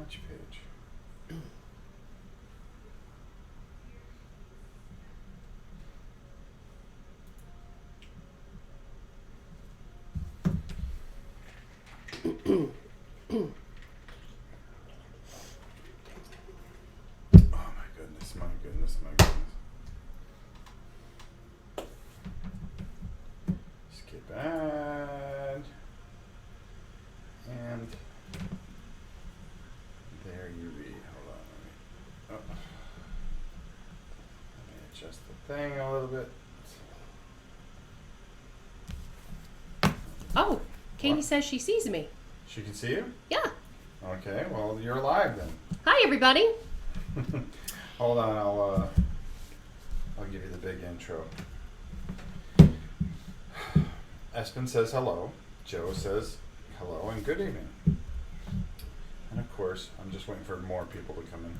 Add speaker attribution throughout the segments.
Speaker 1: Which page? Oh my goodness, my goodness, my goodness. Skip ad. And there you read. Hold on, let me adjust the thing a little bit.
Speaker 2: Oh, Katie
Speaker 1: What?
Speaker 2: says she sees me.
Speaker 1: She can see you?
Speaker 2: Yeah.
Speaker 1: Okay, well, you're live then.
Speaker 2: Hi, everybody.
Speaker 1: Hold on, I'll give you the big intro. Espen says hello. Joe says hello and good evening. And of course, I'm just waiting for more people to come in.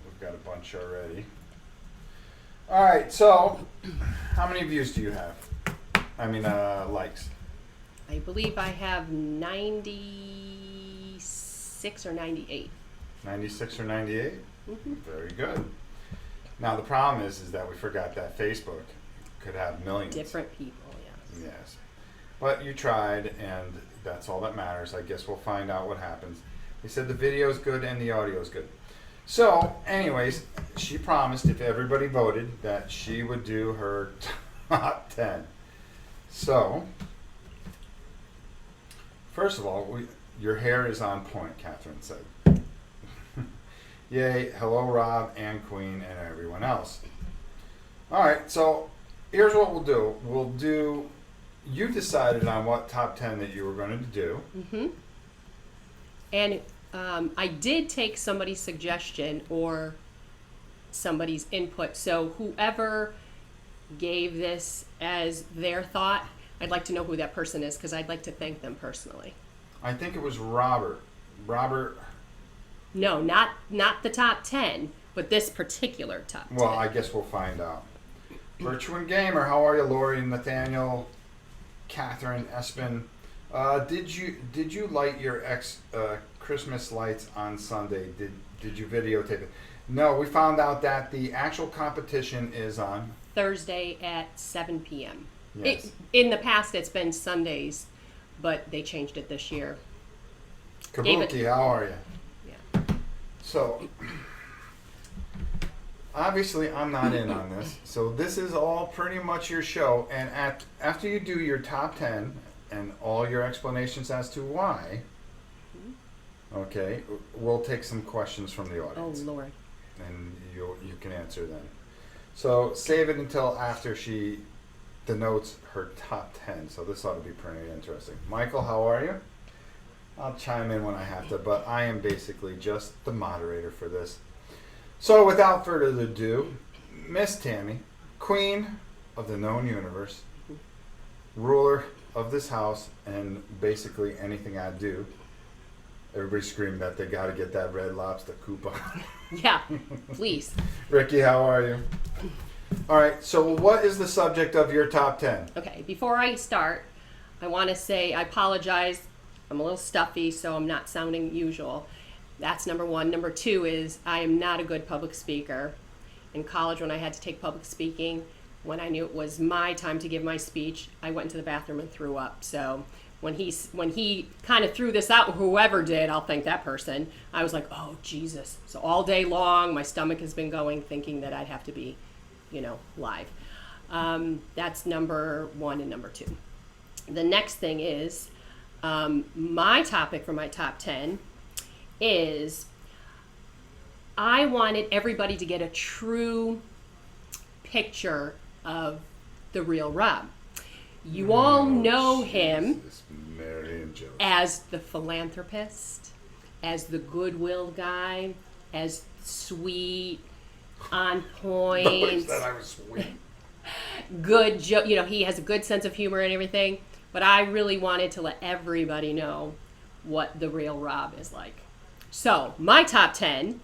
Speaker 1: We've got a bunch already. All right, so how many views do you have? I mean, likes.
Speaker 2: I believe I have 96 or 98.
Speaker 1: 96 or 98?
Speaker 2: Mm-hmm.
Speaker 1: Very good. Now the problem is that we forgot that Facebook could have millions.
Speaker 2: Different people, yes.
Speaker 1: Yes. But you tried, and that's all that matters. I guess we'll find out what happens. They said the video's good and the audio's good. So, anyways, she promised if everybody voted that she would do her top 10. So, first of all, your hair is on point, Catherine said. Yay, hello Rob and Queen and everyone else. Alright, so here's what we'll do. You decided on what top 10 that you were going to do.
Speaker 2: Mm-hmm. And I did take somebody's suggestion or somebody's input. So whoever gave this as their thought, I'd like to know who that person is because I'd like to thank them personally.
Speaker 1: I think it was Robert.
Speaker 2: No, not the top 10, but this particular top 10.
Speaker 1: Well, I guess we'll find out. Virtual Gamer, how are you, Lori, Nathaniel, Catherine, Espen? Did you light your Christmas lights on Sunday? Did you videotape it? No, we found out that the actual competition is on
Speaker 2: Thursday at 7 p.m.
Speaker 1: Yes.
Speaker 2: In the past, it's been Sundays, but they changed it this year.
Speaker 1: Kabuki, how are you?
Speaker 2: Yeah.
Speaker 1: So, obviously, I'm not in on this. So this is all pretty much your show. And after you do your top 10 and all your explanations as to why, okay, we'll take some questions from the
Speaker 2: Oh,
Speaker 1: audience.
Speaker 2: Lord.
Speaker 1: And you can answer them. So save it until after she denotes her top 10. So this ought to be pretty interesting. Michael, how are you? I'll chime in when I have to, but I am basically just the moderator for this. So without further ado, Miss Tammy, Queen of the known universe, ruler of this house, and basically anything I do. Everybody screamed that they got to get that Red Lobster coupon.
Speaker 2: Yeah, please.
Speaker 1: Ricky, how are you? All right, so what is the subject of your top 10?
Speaker 2: Okay, before I start, I want to say I apologize. I'm a little stuffy, so I'm not sounding usual. That's number one. Number two is I am not a good public speaker. In college, when I had to take public speaking, when I knew it was my time to give my speech, I went into the bathroom and threw up. So when he kind of threw this out, whoever did, I'll thank that person, I was like, oh, Jesus. So all day long, my stomach has been going thinking that I'd have to be, live. That's number one and number two. The next thing is my topic for my top 10 is I wanted everybody to get a true picture of the real Rob. You all know him as the philanthropist, as the goodwill guy, as sweet, on point.
Speaker 1: That I was sweet.
Speaker 2: Good joke. He has a good sense of humor and everything. But I really wanted to let everybody know what the real Rob is like. So my top 10,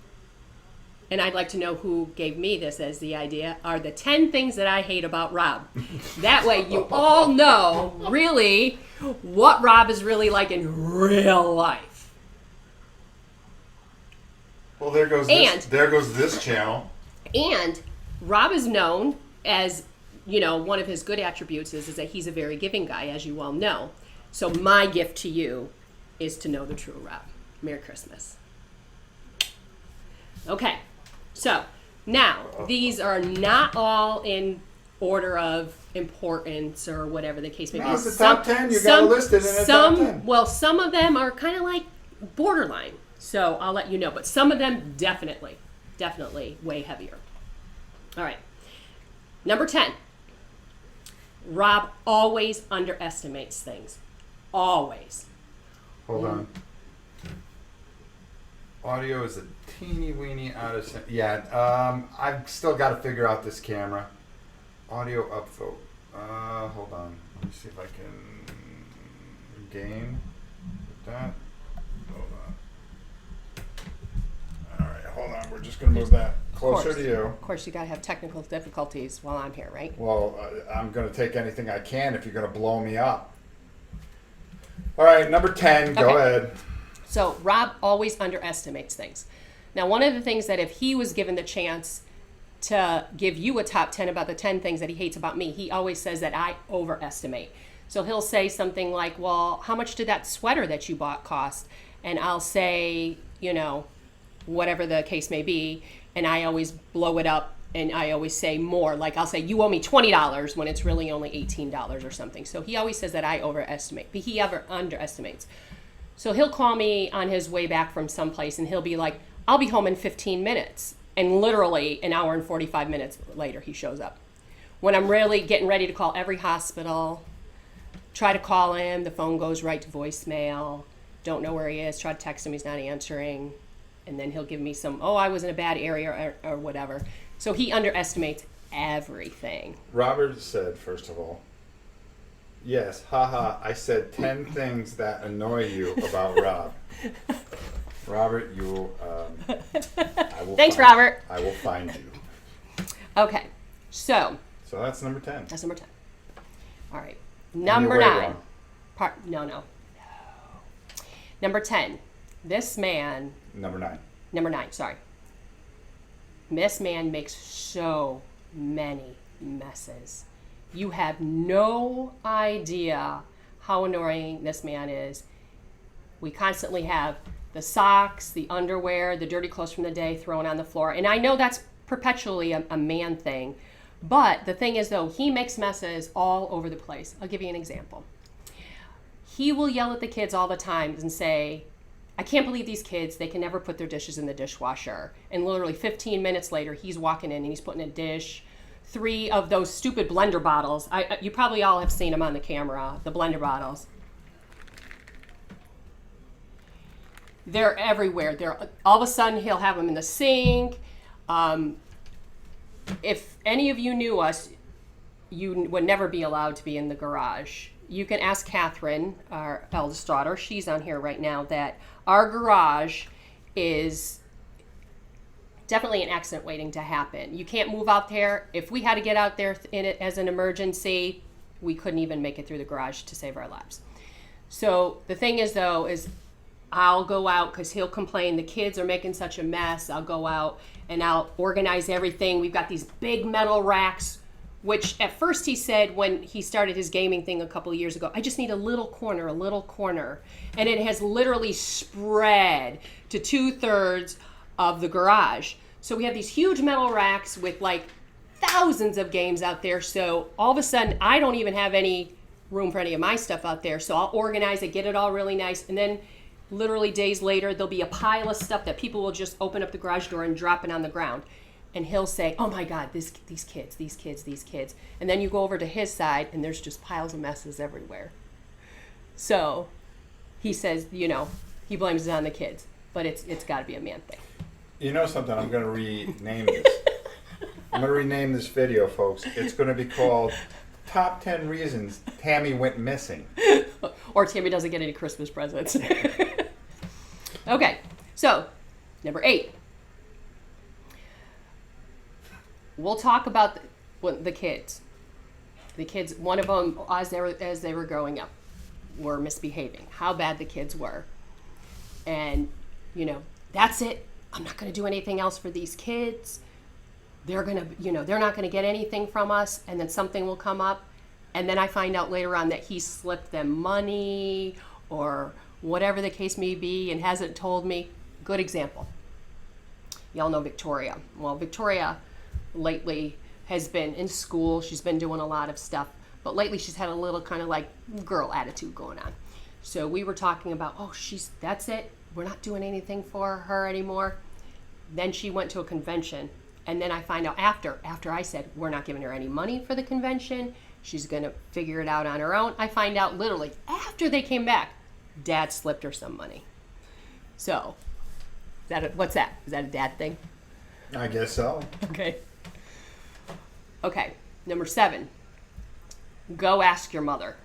Speaker 2: and I'd like to know who gave me this as the idea, are the 10 things that I hate about Rob. That way you all know really what Rob is really like in real life.
Speaker 1: Well, there goes this channel.
Speaker 2: And Rob is known as, one of his good attributes is that he's a very giving guy, as you well know. So my gift to you is to know the true Rob. Merry Christmas. Okay, so now these are not all in order of importance or whatever the case may be.
Speaker 1: No, it's the top 10. You got to list it in the top 10.
Speaker 2: Well, some of them are kind of like borderline. So I'll let you know. But some of them definitely way heavier. All right. Number 10. Rob always underestimates things. Always.
Speaker 1: Hold on. Audio is a teeny weeny out of sync. Yeah, I've still got to figure out this camera. Audio upvote. Hold on. Let me see if I can gain with that. Hold on. All right, hold on. We're just going to move that closer to you.
Speaker 2: Of course, you got to have technical difficulties while I'm here, right?
Speaker 1: Well, I'm going to take anything I can if you're going to blow me up. All right, number 10. Go ahead.
Speaker 2: So Rob always underestimates things. Now, one of the things that if he was given the chance to give you a top 10 about the 10 things that he hates about me, he always says that I overestimate. So he'll say something like, well, how much did that sweater that you bought cost? And I'll say, whatever the case may be, and I always blow it up and I always say more. Like I'll say, you owe me $20 when it's really only $18 or something. So he always says that I overestimate, but he ever underestimates. So he'll call me on his way back from someplace and he'll be like, I'll be home in 15 minutes. And literally an hour and 45 minutes later, he shows up. When I'm really getting ready to call every hospital, try to call him, the phone goes right to voicemail, don't know where he is, try to text him, he's not answering. And then he'll give me some, I was in a bad area or whatever. So he underestimates everything.
Speaker 1: Robert said, first of all, yes, haha, I said 10 things that annoy you about Rob. Robert, I will
Speaker 2: Thanks, Robert.
Speaker 1: I will find you.
Speaker 2: Okay, so
Speaker 1: that's number 10.
Speaker 2: That's number 10. All right,
Speaker 1: And
Speaker 2: number
Speaker 1: you're way
Speaker 2: 9.
Speaker 1: wrong.
Speaker 2: No. Number 10. This man.
Speaker 1: Number 9.
Speaker 2: Number 9. Sorry. This man makes so many messes. You have no idea how annoying this man is. We constantly have the socks, the underwear, the dirty clothes from the day thrown on the floor. And I know that's perpetually a man thing. But the thing is, though, he makes messes all over the place. I'll give you an example. He will yell at the kids all the time and say, I can't believe these kids, they can never put their dishes in the dishwasher. And literally 15 minutes later, he's walking in and he's putting a dish, 3 of those stupid blender bottles. You probably all have seen them on the camera, the blender bottles. They're everywhere. All of a sudden, he'll have them in the sink. If any of you knew us, you would never be allowed to be in the garage. You can ask Catherine, our eldest daughter, she's on here right now, that our garage is definitely an accident waiting to happen. You can't move out there. If we had to get out there in it as an emergency, we couldn't even make it through the garage to save our lives. So the thing is, though, is I'll go out because he'll complain the kids are making such a mess. I'll go out and I'll organize everything. We've got these big metal racks, which at first he said when he started his gaming thing a couple of years ago, I just need a little corner. And it has literally spread to 2/3 of the garage. So we have these huge metal racks with like thousands of games out there. So all of a sudden, I don't even have any room for any of my stuff out there. So I'll organize it, get it all really nice. And then literally days later, there'll be a pile of stuff that people will just open up the garage door and drop it on the ground. And he'll say, oh my God, these kids. And then you go over to his side and there's just piles of messes everywhere. So he says, he blames it on the kids, but it's got to be a man thing.
Speaker 1: You know something? I'm going to rename this. I'm going to rename this video, folks. It's going to be called Top 10 Reasons Tammy Went Missing.
Speaker 2: Or Tammy doesn't get any Christmas presents. Okay, so number 8. We'll talk about the kids. The kids, one of them, as they were growing up, were misbehaving. How bad the kids were. And, that's it. I'm not going to do anything else for these kids. They're going to, they're not going to get anything from us. And then something will come up. And then I find out later on that he slipped them money or whatever the case may be and hasn't told me. Good example. Y'all know Victoria. Well, Victoria lately has been in school. She's been doing a lot of stuff. But lately she's had a little kind of like girl attitude going on. So we were talking about, that's it. We're not doing anything for her anymore. Then she went to a convention. And then I find out after I said, we're not giving her any money for the convention. She's going to figure it out on her own. I find out literally after they came back, Dad slipped her some money. So, what's that? Is that a dad thing?
Speaker 1: I guess so.
Speaker 2: Okay, number 7. Go ask your mother.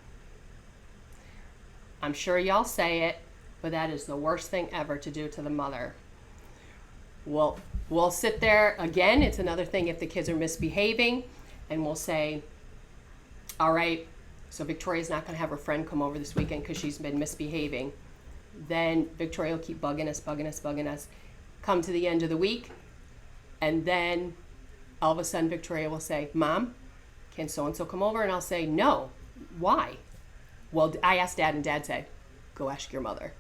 Speaker 2: I'm sure y'all say it, but that is the worst thing ever to do to the mother. We'll sit there again. It's another thing if the kids are misbehaving, and we'll say, all right, so Victoria's not going to have her friend come over this weekend because she's been misbehaving. Then Victoria will keep bugging us. Come to the end of the week, and then all of a sudden Victoria will say, Mom, can so-and-so come over? And I'll say, no. Why? Well, I asked Dad, and Dad said, go ask your mother.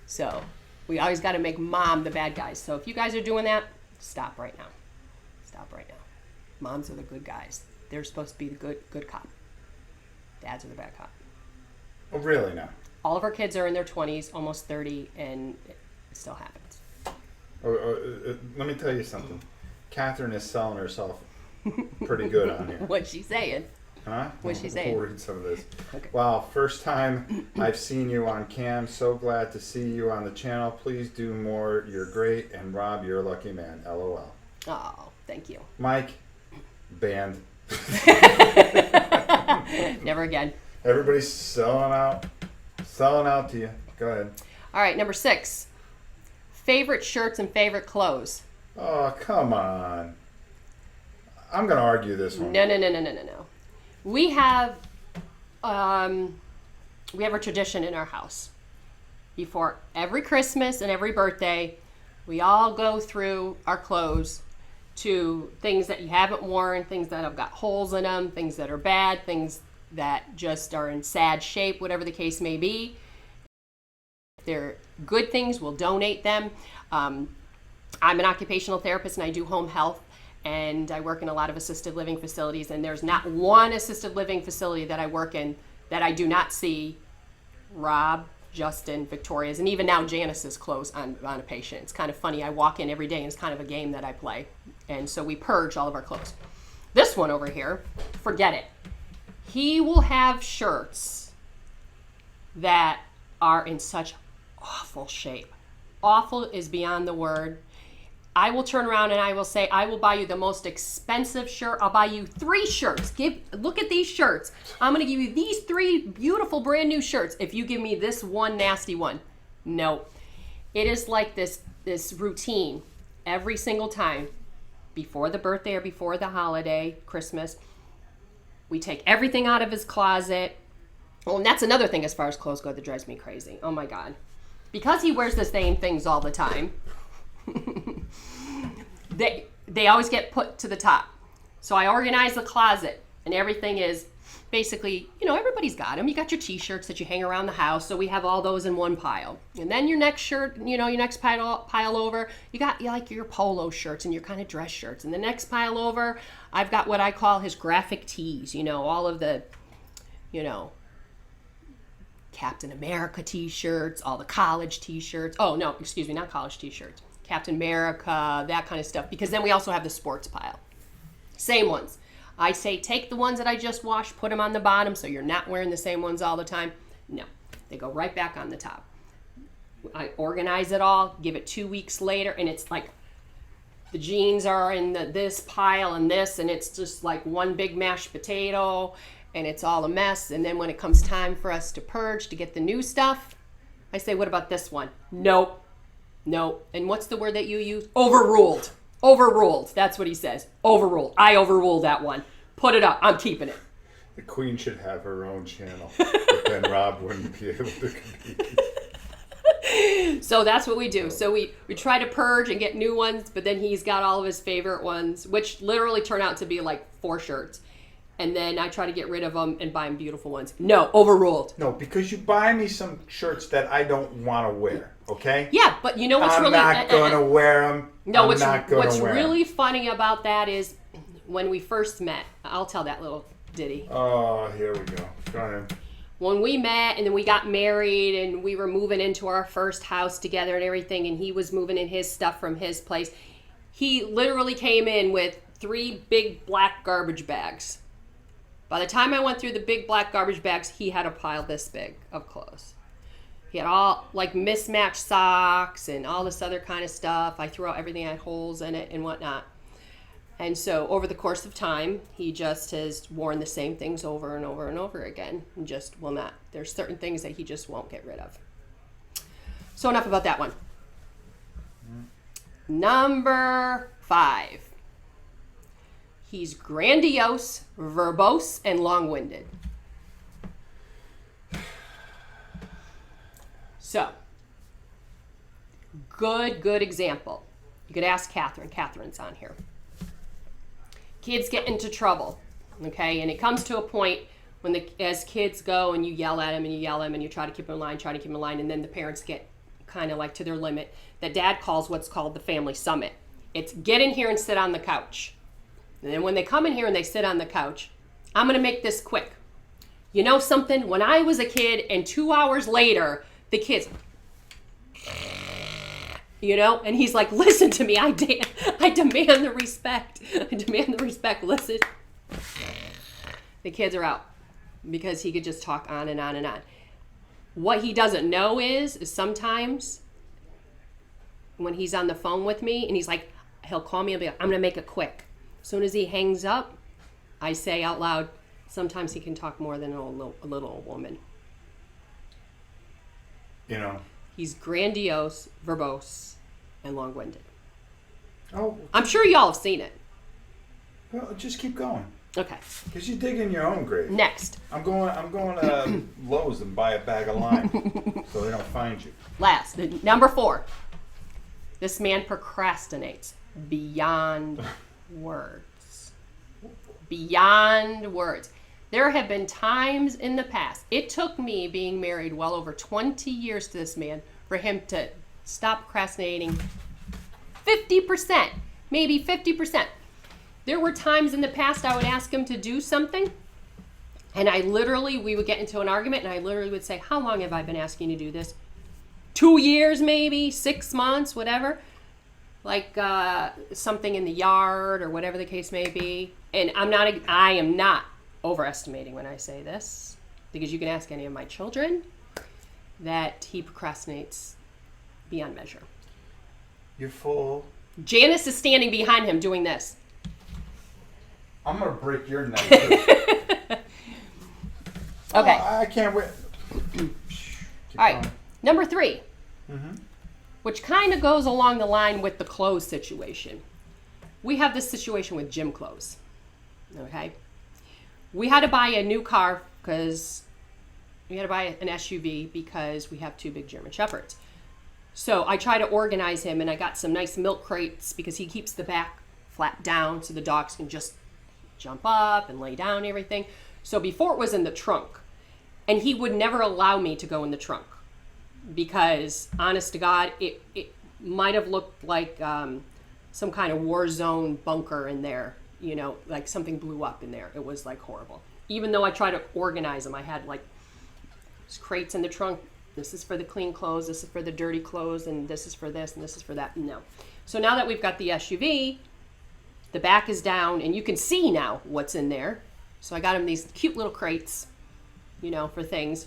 Speaker 2: So we always got to make Mom the bad guys. So if you guys are doing that, stop right now. Moms are the good guys. They're supposed to be the good cop. Dads are the bad cop.
Speaker 1: Oh, really now?
Speaker 2: All of our kids are in their 20s, almost 30, and it still happens.
Speaker 1: Let me tell you something. Catherine is selling herself pretty good on here.
Speaker 2: What's she saying?
Speaker 1: Huh?
Speaker 2: What's she saying?
Speaker 1: We'll read some of this.
Speaker 2: Okay.
Speaker 1: Wow, first time I've seen you on cam. So glad to see you on the channel. Please do more. You're great. And Rob, you're a lucky man. LOL.
Speaker 2: Oh, thank you.
Speaker 1: Mike, banned.
Speaker 2: Never again.
Speaker 1: Everybody's selling out to you. Go ahead.
Speaker 2: All right, number 6. Favorite shirts and favorite clothes.
Speaker 1: Oh, come on. I'm going to argue this one.
Speaker 2: No. We have a tradition in our house. Before every Christmas and every birthday, we all go through our clothes to things that you haven't worn, things that have got holes in them, things that are bad, things that just are in sad shape, whatever the case may be. If they're good things, we'll donate them. I'm an occupational therapist and I do home health, and I work in a lot of assisted living facilities, and there's not one assisted living facility that I work in that I do not see Rob, Justin, Victoria's, and even now Janice's clothes on a patient. It's kind of funny. I walk in every day and it's kind of a game that I play. And so we purge all of our clothes. This one over here, forget it. He will have shirts that are in such awful shape. Awful is beyond the word. I will turn around and I will say, I will buy you the most expensive shirt. I'll buy you 3 shirts. Look at these shirts. I'm going to give you these 3 beautiful brand new shirts if you give me this one nasty one. No. It is like this routine every single time. Before the birthday or before the holiday, Christmas, we take everything out of his closet. Well, and that's another thing as far as clothes go that drives me crazy. Oh my God. Because he wears the same things all the time, they always get put to the top. So I organize the closet, and everything is basically, everybody's got them. You got your t-shirts that you hang around the house, so we have all those in one pile. And then your next shirt, your next pile over, you got like your polo shirts and your kind of dress shirts. And the next pile over, I've got what I call his graphic tees, all of the, Captain America t-shirts, all the college t-shirts. Oh, no, excuse me, not college t-shirts. Captain America, that kind of stuff. Because then we also have the sports pile. Same ones. I say take the ones that I just washed, put them on the bottom so you're not wearing the same ones all the time. No, they go right back on the top. I organize it all, give it 2 weeks later, and it's like the jeans are in this pile and this, and it's just like one big mashed potato, and it's all a mess. And then when it comes time for us to purge, to get the new stuff, I say, what about this one? Nope. And what's the word that you use? Overruled. Overruled. That's what he says. Overruled. I overruled that one. Put it up. I'm keeping it.
Speaker 1: The Queen should have her own channel, but then Rob wouldn't be able to compete.
Speaker 2: So that's what we do. So we try to purge and get new ones, but then he's got all of his favorite ones, which literally turn out to be like 4 shirts. And then I try to get rid of them and buy him beautiful ones. No, overruled.
Speaker 1: No, because you buy me some shirts that I don't want to wear, okay?
Speaker 2: Yeah, but you know what's
Speaker 1: I'm
Speaker 2: really...
Speaker 1: not going to wear them.
Speaker 2: No, what's really funny about that is when we first met, I'll tell that little ditty.
Speaker 1: Oh, here we go. Go ahead.
Speaker 2: When we met and then we got married and we were moving into our first house together and everything, and he was moving in his stuff from his place, he literally came in with 3 big black garbage bags. By the time I went through the big black garbage bags, he had a pile this big of clothes. He had all like mismatched socks and all this other kind of stuff. I threw out everything that had holes in it and whatnot. And so over the course of time, he just has worn the same things over and over and over again and just will not. There's certain things that he just won't get rid of. So enough about that one. Number 5. He's grandiose, verbose, and long-winded. So, good example. You could ask Catherine. Catherine's on here. Kids get into trouble, okay? And it comes to a point when as kids go and you yell at them and you yell at them and you try to keep them in line, and then the parents get kind of like to their limit, that dad calls what's called the family summit. It's get in here and sit on the couch. And then when they come in here and they sit on the couch, I'm going to make this quick. You know something? When I was a kid and 2 hours later, the kids, and he's like, listen to me. I demand the respect. Listen. The kids are out because he could just talk on and on and on. What he doesn't know is sometimes when he's on the phone with me and he's like, he'll call me and be like, I'm going to make it quick. As soon as he hangs up, I say out loud, sometimes he can talk more than a little old woman. He's grandiose, verbose, and long-winded.
Speaker 1: Oh,
Speaker 2: I'm sure y'all have seen it.
Speaker 1: Well, just keep going.
Speaker 2: Okay.
Speaker 1: Because you dig in your own grave.
Speaker 2: Next.
Speaker 1: I'm going to Lowe's and buy a bag of lime so they don't find you.
Speaker 2: Last, number 4. This man procrastinates beyond words. Beyond words. There have been times in the past, it took me being married well over 20 years to this man for him to stop procrastinating 50%, maybe 50%. There were times in the past I would ask him to do something, and we would get into an argument, and I literally would say, how long have I been asking you to do this? 2 years maybe, 6 months, whatever. Like something in the yard or whatever the case may be. And I am not overestimating when I say this, because you can ask any of my children that he procrastinates beyond measure.
Speaker 1: You're full.
Speaker 2: Janice is standing behind him doing this.
Speaker 1: I'm going to break your neck. Okay. I can't wait.
Speaker 2: All right. Number 3, which kind of goes along the line with the clothes situation. We have this situation with gym clothes. Okay. We had to buy a new car because we had to buy an SUV because we have 2 big German Shepherds. So I try to organize him, and I got some nice milk crates because he keeps the back flat down so the dogs can just jump up and lay down and everything. So before it was in the trunk, and he would never allow me to go in the trunk because, honest to God, it might have looked like some kind of war zone bunker in there, like something blew up in there. It was like horrible. Even though I tried to organize them, I had like crates in the trunk. This is for the clean clothes, this is for the dirty clothes, and this is for this, and this is for that. No. So now that we've got the SUV, the back is down, and you can see now what's in there. So I got him these cute little crates, for things.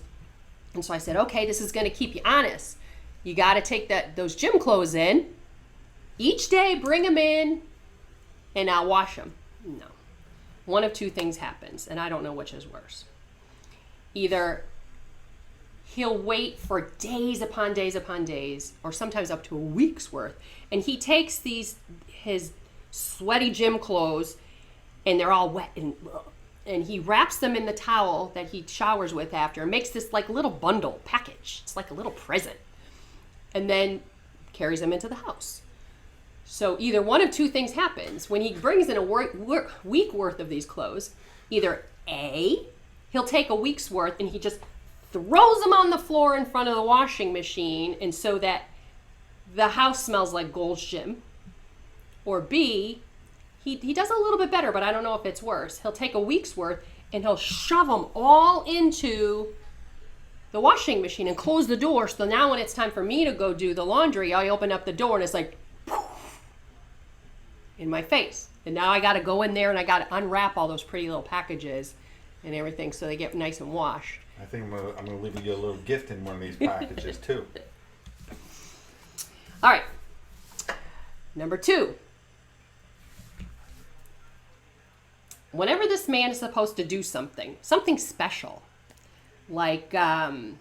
Speaker 2: And so I said, okay, this is going to keep you honest. You got to take those gym clothes in. Each day, bring them in, and I'll wash them. No. One of 2 things happens, and I don't know which is worse. Either he'll wait for days upon days upon days, or sometimes up to a week's worth, and he takes his sweaty gym clothes, and they're all wet, and he wraps them in the towel that he showers with after, and makes this like little bundle package. It's like a little present. and then carries them into the house. So either one of two things happens. When he brings in a week worth of these clothes, either A, he'll take a week's worth and he just throws them on the floor in front of the washing machine, and so that the house smells like Gold's Gym. Or B, he does a little bit better, but I don't know if it's worse. He'll take a week's worth and he'll shove them all into the washing machine and close the door. So now when it's time for me to go do the laundry, I open up the door and it's like poof, in my face. And now I got to go in there and I got to unwrap all those pretty little packages and everything so they get nice and washed.
Speaker 1: I think I'm gonna leave you a little gift in one of these packages too.
Speaker 2: All right. Number 2. Whenever this man is supposed to do something special, like, okay,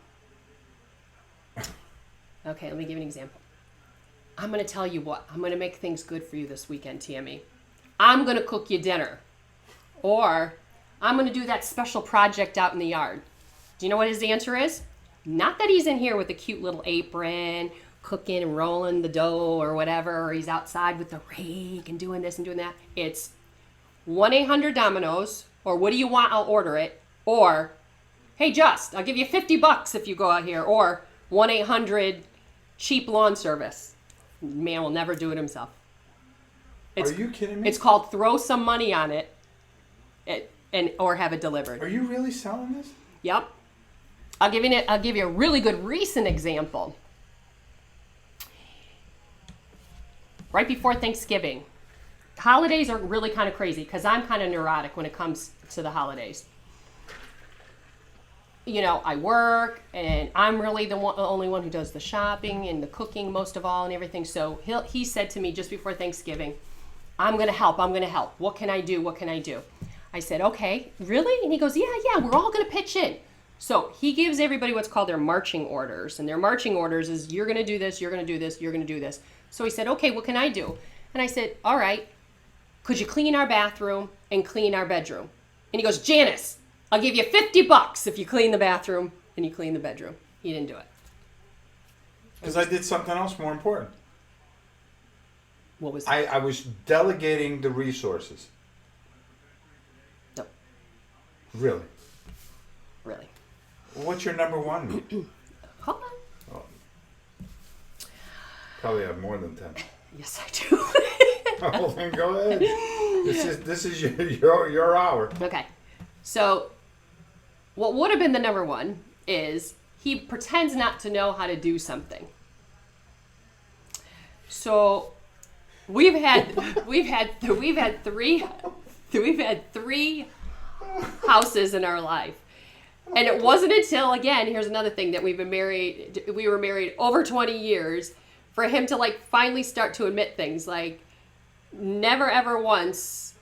Speaker 2: let me give you an example. I'm going to tell you what, I'm going to make things good for you this weekend, Tammy. I'm going to cook you dinner. Or, I'm going to do that special project out in the yard. Do you know what his answer is? Not that he's in here with a cute little apron, cooking and rolling the dough or whatever, or he's outside with the rake and doing this and doing that. It's 1-800-Domino's, or what do you want? I'll order it. Or, hey, I'll give you $50 if you go out here. Or 1-800 cheap lawn service. Man will never do it himself.
Speaker 1: Are you kidding me?
Speaker 2: It's called throw some money on it, or have it delivered.
Speaker 1: Are you really selling this?
Speaker 2: Yep. I'll give you a really good recent example. Right before Thanksgiving. Holidays are really kind of crazy because I'm kind of neurotic when it comes to the holidays. You know, I work and I'm really the only one who does the shopping and the cooking most of all and everything. So he said to me just before Thanksgiving, I'm going to help. What can I do? I said, okay, really? And he goes, yeah, we're all going to pitch in. So he gives everybody what's called their marching orders. And their marching orders is you're going to do this, you're going to do this, you're going to do this. So he said, okay, what can I do? And I said, all right, could you clean our bathroom and clean our bedroom? And he goes, Janice, I'll give you $50 if you clean the bathroom and you clean the bedroom. He didn't do it.
Speaker 1: Because I did something else more important.
Speaker 2: What was that?
Speaker 1: I was delegating the resources.
Speaker 2: No.
Speaker 1: Really?
Speaker 2: Really.
Speaker 1: What's your number one?
Speaker 2: Hold on.
Speaker 1: Oh. Probably have more than 10.
Speaker 2: Yes, I do.
Speaker 1: Oh, then go ahead. This is your hour.
Speaker 2: Okay. So what would have been the number one is he pretends not to know how to do something. So we've had three houses in our life. And it wasn't until, again, here's another thing, that we were married over 20 years, for him to finally start to admit things like, never ever once,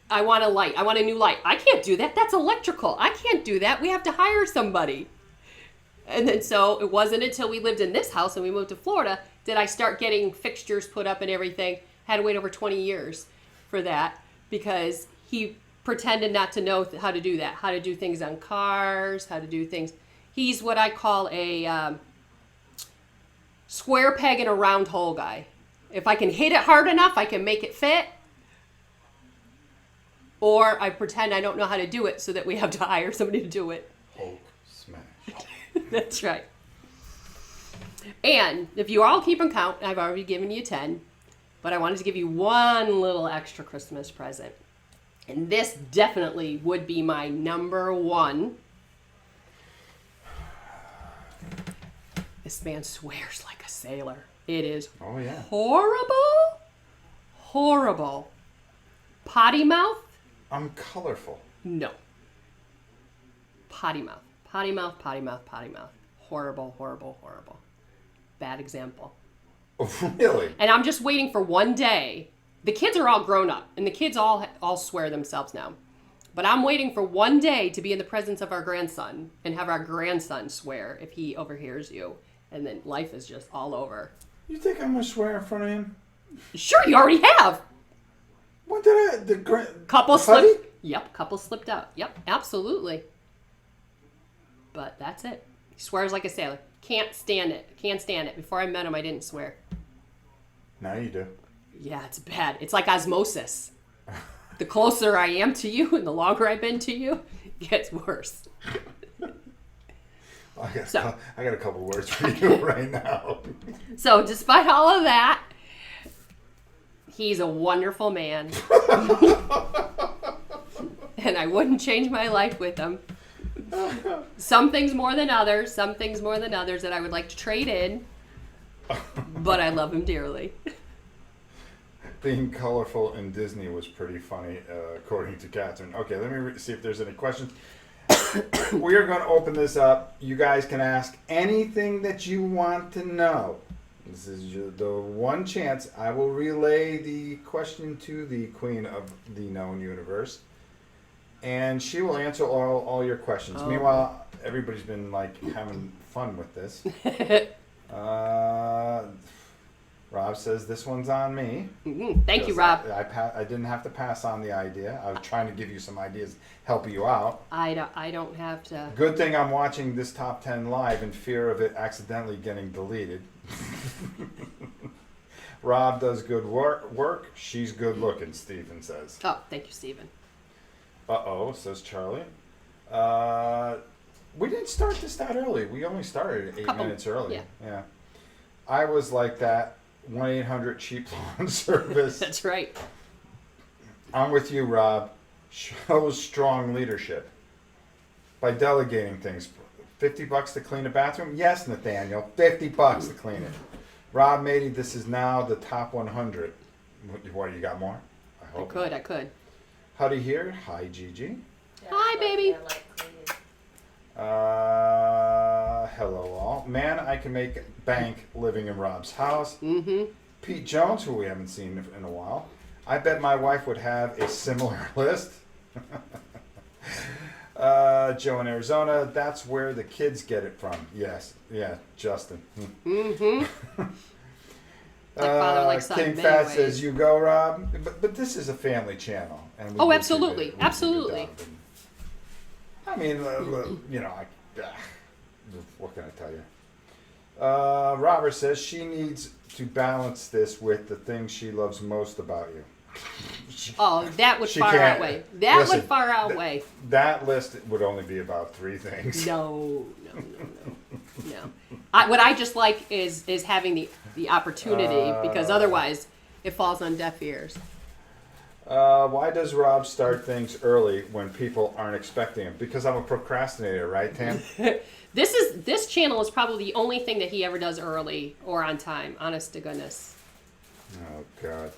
Speaker 2: I want a light. I want a new light. I can't do that. That's electrical. I can't do that. We have to hire somebody. And then so it wasn't until we lived in this house and we moved to Florida did I start getting fixtures put up and everything. Had to wait over 20 years for that because he pretended not to know how to do that. How to do things on cars, how to do things. He's what I call a square peg in a round hole guy. If I can hit it hard enough, I can make it fit. Or I pretend I don't know how to do it so that we have to hire somebody to do it.
Speaker 1: Hulk smash.
Speaker 2: That's right. And if you all keep count, I've already given you 10, but I wanted to give you one little extra Christmas present. And this definitely would be my number one. This man swears like a sailor. It is horrible. Potty mouth?
Speaker 1: I'm colorful.
Speaker 2: No. Potty mouth. Horrible. Bad example.
Speaker 1: Oh, really?
Speaker 2: And I'm just waiting for one day. The kids are all grown up, and the kids all swear themselves now. But I'm waiting for one day to be in the presence of our grandson and have our grandson swear if he overhears you. And then life is just all over.
Speaker 1: You think I'm going to swear in front of him?
Speaker 2: Sure, you already have.
Speaker 1: What did I...
Speaker 2: Couple slipped. Yep, couple slipped out. Yep, absolutely. But that's it. He swears like a sailor. Can't stand it. Can't stand it. Before I met him, I didn't swear.
Speaker 1: Now you do.
Speaker 2: Yeah, it's bad. It's like osmosis. The closer I am to you and the longer I've been to you, it gets worse.
Speaker 1: I got a couple words for you right now.
Speaker 2: So despite all of that, he's a wonderful man. And I wouldn't change my life with him. Some things more than others that I would like to trade in. But I love him dearly.
Speaker 1: Being colorful in Disney was pretty funny, according to Catherine. Okay, let me see if there's any questions. We are going to open this up. You guys can ask anything that you want to know. This is the one chance I will relay the question to the queen of the known universe. And she will answer all your questions.
Speaker 2: Oh.
Speaker 1: Meanwhile, everybody's been like having fun with this. Rob says this one's on me.
Speaker 2: Thank you, Rob.
Speaker 1: I didn't have to pass on the idea. I was trying to give you some ideas, help you out.
Speaker 2: I don't have to.
Speaker 1: Good thing I'm watching this top 10 live in fear of it accidentally getting deleted. Rob does good work. She's good looking, Stephen says.
Speaker 2: Oh, thank you, Stephen.
Speaker 1: Uh-oh, says Charlie. We didn't start this that early. We only started 8 minutes early. Yeah. I was like that 1-800 cheap lawn service.
Speaker 2: That's right.
Speaker 1: I'm with you, Rob. Shows strong leadership by delegating things. $50 to clean a bathroom? Yes, Nathaniel. $50 to clean it. Rob Mady, this is now the top 100. What, you got more?
Speaker 2: I could.
Speaker 1: Howdy here. Hi, Gigi.
Speaker 3: Yeah,
Speaker 2: Hi, baby.
Speaker 3: I like cleaning.
Speaker 1: Hello all. Man, I can make bank living in Rob's house.
Speaker 2: Mm-hmm.
Speaker 1: Pete Jones, who we haven't seen in a while. I bet my wife would have a similar list. Joe in Arizona, that's where the kids get it from. Yes. Yeah, Justin.
Speaker 2: Mm-hmm. Like father, like son.
Speaker 1: King Fat says, you go, Rob. But this is a family channel. And we
Speaker 2: absolutely. Absolutely.
Speaker 1: I mean, what can I tell you? Robert says she needs to balance this with the things she loves most about you.
Speaker 2: That would far outweigh. Would far outweigh.
Speaker 1: That list would only be about 3 things.
Speaker 2: No. What I just like is having the opportunity, because otherwise it falls on deaf ears.
Speaker 1: Why does Rob start things early when people aren't expecting him? Because I'm a procrastinator, right, Tam?
Speaker 2: This channel is probably the only thing that he ever does early or on time. Honest to goodness.
Speaker 1: Oh God.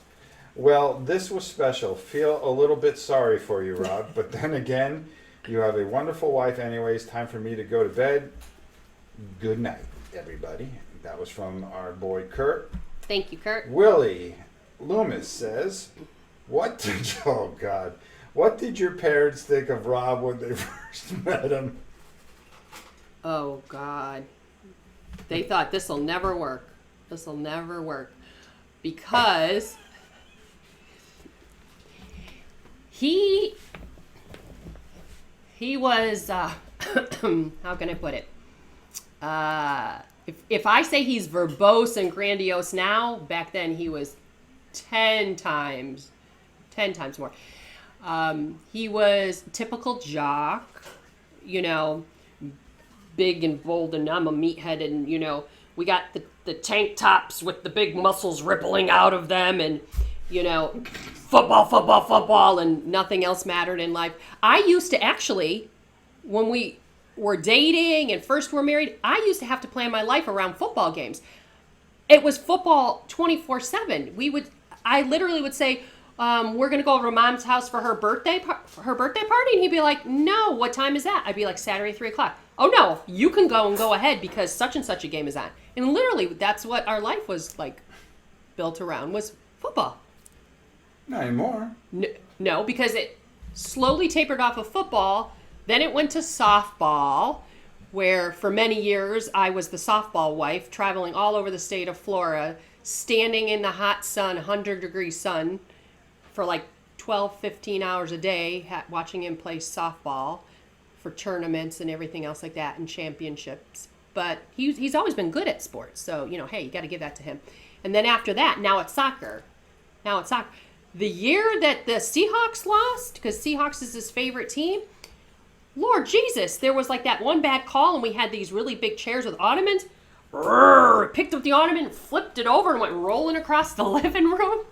Speaker 1: Well, this was special. Feel a little bit sorry for you, Rob. But then again, you have a wonderful wife. Anyways, time for me to go to bed. Good night, everybody. That was from our boy Kurt.
Speaker 2: Thank you, Kurt.
Speaker 1: Willie Loomis says, what did your parents think of Rob when they first met him?
Speaker 2: Oh, God. They thought this'll never work. Because he was, how can I put it? If I say he's verbose and grandiose now, back then he was 10 times more. He was typical jock, big and bold, and I'm a meathead, and we got the tank tops with the big muscles rippling out of them, and football, and nothing else mattered in life. I used to actually, when we were dating and first were married, I used to have to plan my life around football games. It was football 24/7. I literally would say, we're going to go over to Mom's house for her birthday party. And he'd be like, no, what time is that? I'd be like, Saturday, 3:00. Oh, no, you can go ahead because such and such a game is on. And literally, that's what our life was like built around, was football.
Speaker 1: Not anymore.
Speaker 2: No, because it slowly tapered off of football. Then it went to softball, where for many years I was the softball wife, traveling all over the state of Florida, standing in the hot sun, 100-degree sun, for like 12, 15 hours a day, watching him play softball for tournaments and everything else like that, and championships. but he's always been good at sports. So, hey, you got to give that to him. And then after that, now it's soccer. The year that the Seahawks lost, because Seahawks is his favorite team, Lord Jesus, there was like that one bad call, and we had these really big chairs with ottomans. Picked up the ottoman, flipped it over, and went rolling across the living room.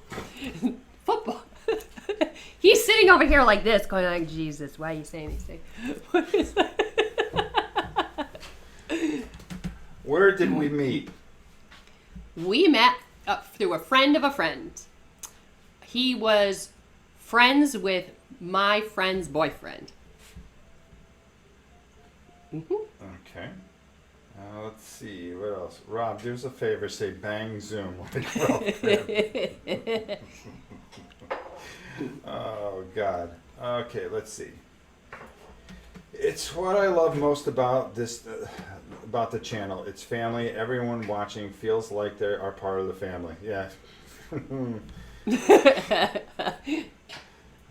Speaker 2: Football. He's sitting over here like this, going like, Jesus, why are you saying these things? What is that?
Speaker 1: Where did we meet?
Speaker 2: We met through a friend of a friend. He was friends with my friend's boyfriend. Mm-hmm.
Speaker 1: Okay. Let's see. What else? Rob, do us a favor. Say bang Zoom. Oh, God. Okay, let's see. It's what I love most about this, about the channel. It's family. Everyone watching feels like they are part of the family. Yeah.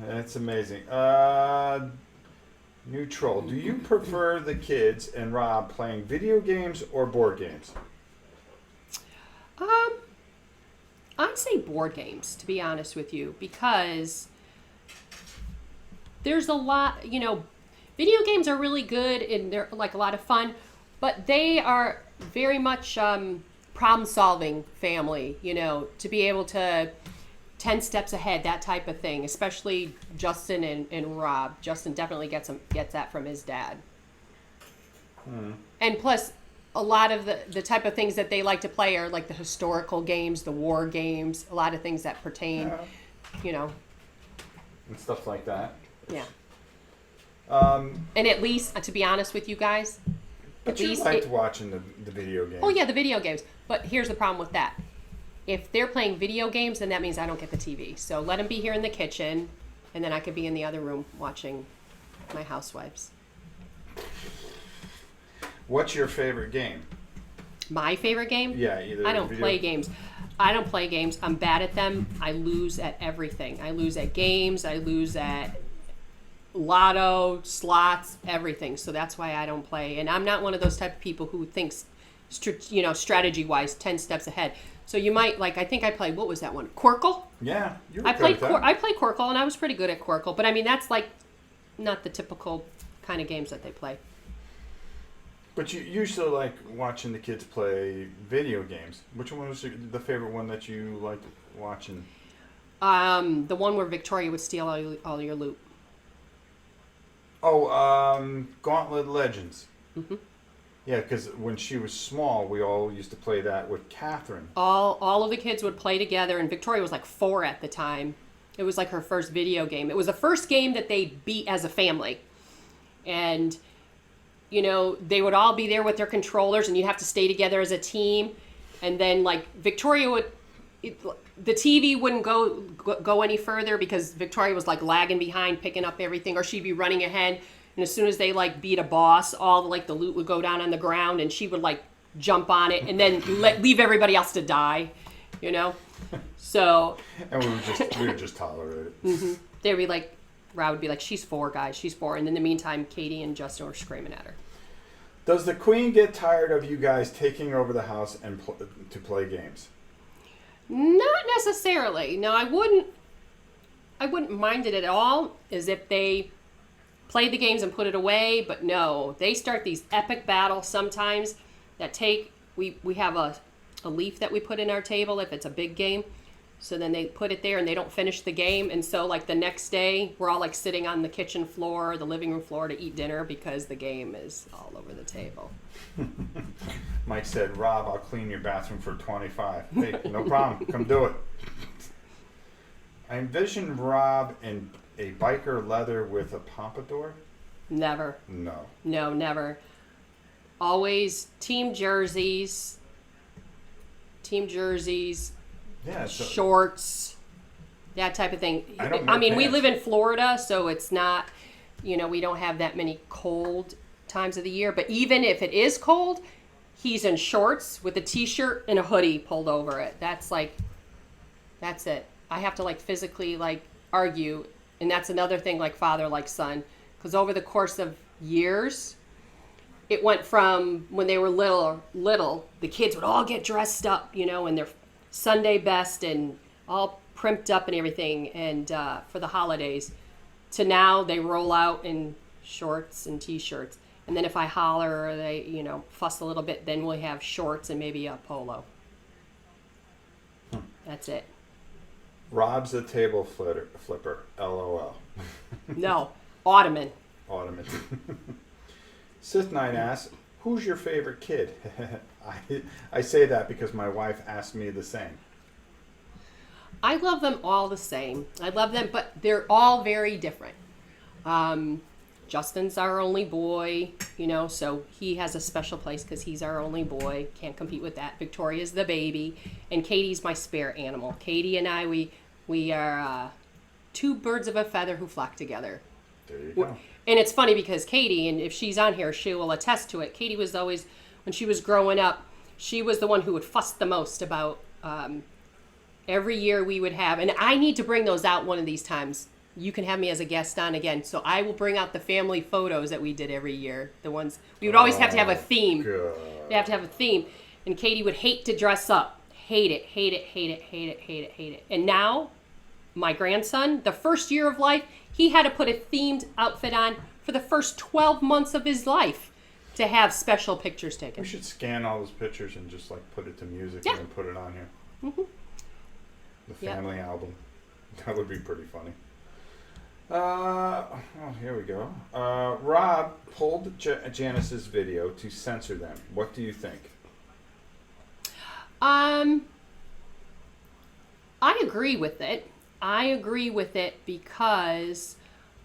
Speaker 1: It's amazing. Neutral. Do you prefer the kids and Rob playing video games or board games?
Speaker 2: I'd say board games, to be honest with you, because there's a lot, video games are really good and they're like a lot of fun, but they are very much problem-solving family, to be able to 10 steps ahead, that type of thing, especially Justin and Rob. Justin definitely gets that from his dad. And plus, a lot of the type of things that they like to play are like the historical games, the war games, a lot of things that pertain,
Speaker 1: And stuff like that.
Speaker 2: Yeah. And at least, to be honest with you guys,
Speaker 1: but you liked watching the video games.
Speaker 2: Oh yeah, the video games. But here's the problem with that. If they're playing video games, then that means I don't get the TV. So let them be here in the kitchen, and then I could be in the other room watching my housewives.
Speaker 1: What's your favorite game?
Speaker 2: My favorite game?
Speaker 1: Yeah, either.
Speaker 2: I don't play games. I'm bad at them. I lose at everything. I lose at games. I lose at lotto, slots, everything. So that's why I don't play. And I'm not one of those type of people who thinks, strategy-wise, 10 steps ahead. So you might, I think I played, what was that one? Quirkle?
Speaker 1: Yeah, you were
Speaker 2: I
Speaker 1: good at that.
Speaker 2: I played Quirkle, and I was pretty good at Quirkle. But, that's, not the typical kind of games that they play.
Speaker 1: But you usually like watching the kids play video games. Which one was the favorite one that you liked watching?
Speaker 2: The one where Victoria would steal all your loot.
Speaker 1: Oh, Gauntlet Legends.
Speaker 2: Mm-hmm.
Speaker 1: Yeah, because when she was small, we all used to play that with Catherine.
Speaker 2: All of the kids would play together, and Victoria was 4 at the time. It was her first video game. It was the first game that they beat as a family. And, they would all be there with their controllers, and you'd have to stay together as a team. And then, Victoria would... the TV wouldn't go any further because Victoria was, lagging behind, picking up everything, or she'd be running ahead. And as soon as they beat a boss, all the loot would go down on the ground, and she would jump on it and then leave everybody else to die, So.
Speaker 1: And we would just tolerate it.
Speaker 2: Mm-hmm. They'd be Rob would be she's 4, guys, she's 4, and in the meantime, Katie and Justin were screaming at her.
Speaker 1: Does the Queen get tired of you guys taking over the house and to play games?
Speaker 2: Not necessarily. No, I wouldn't mind it at all. As if they play the games and put it away, but no, they start these epic battles sometimes that we have a leaf that we put in our table if it's a big game. So then they put it there and they don't finish the game. And so the next day we're all sitting on the kitchen floor, the living room floor to eat dinner because the game is all over the table.
Speaker 1: Mike said, Rob, I'll clean your bathroom for $25. Hey, no problem. Come do it. I envision Rob in a biker leather with a pompadour.
Speaker 2: Never.
Speaker 1: No.
Speaker 2: No, never. Always team jerseys.
Speaker 1: Yeah,
Speaker 2: shorts, that type of thing.
Speaker 1: I
Speaker 2: mean, we live in Florida, so it's not, we don't have that many cold times of the year. But even if it is cold, he's in shorts with a t-shirt and a hoodie pulled over it. That's it. I have to physically argue, and that's another thing father like son, because over the course of years, it went from when they were little, the kids would all get dressed up, in their Sunday best and all primped up and everything, and for the holidays, to now they roll out in shorts and t-shirts. And then if I holler or they, fuss a little bit, then we'll have shorts and maybe a polo. That's it.
Speaker 1: Rob's a table flipper. LOL.
Speaker 2: No, ottoman.
Speaker 1: Ottoman. Sith Knight asks, who's your favorite kid? I say that because my wife asked me the same.
Speaker 2: I love them all the same. I love them, but they're all very different. Justin's our only boy, so he has a special place because he's our only boy. Can't compete with that. Victoria's the baby, and Katie's my spirit animal. Katie and I, we are two birds of a feather who flock together.
Speaker 1: There you go.
Speaker 2: And it's funny because Katie, and if she's on here, she will attest to it. Katie was always, when she was growing up, she was the one who would fuss the most about every year we would have. And I need to bring those out one of these times. You can have me as a guest on again. So I will bring out the family photos that we did every year. The ones, we would always have to have a theme.
Speaker 1: God.
Speaker 2: We have to have a theme. And Katie would hate to dress up. Hate it, hate it, hate it, hate it, hate it, hate it. And now, my grandson, the first year of life, he had to put a themed outfit on for the first 12 months of his life to have special pictures taken.
Speaker 1: We should scan all those pictures and just put it to music
Speaker 2: Yeah.
Speaker 1: and then put it on here.
Speaker 2: Mm-hmm.
Speaker 1: The family album. That would be pretty funny. Oh, here we go. Rob pulled Janice's video to censor them. What do you think?
Speaker 2: I agree with it. I agree with it because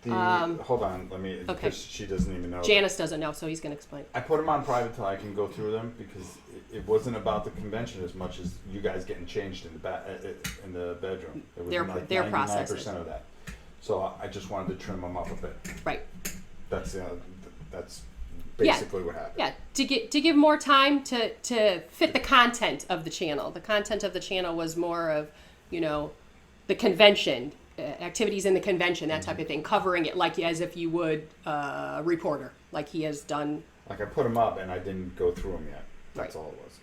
Speaker 1: Hold on, let me,
Speaker 2: okay.
Speaker 1: because she doesn't even know.
Speaker 2: Janice doesn't know, so he's going to explain.
Speaker 1: I put them on private till I can go through them because it wasn't about the convention as much as you guys getting changed in the bedroom. It was
Speaker 2: Their
Speaker 1: 99%
Speaker 2: processes.
Speaker 1: of that. So I just wanted to trim them up a bit.
Speaker 2: Right.
Speaker 1: That's basically what happened.
Speaker 2: Yeah, to give more time to fit the content of the channel. The content of the channel was more of, the convention, activities in the convention, that type of thing, covering it as if you would a reporter, like he has done.
Speaker 1: Like I put them up and I didn't go through them yet. That's
Speaker 2: Right.
Speaker 1: all it was.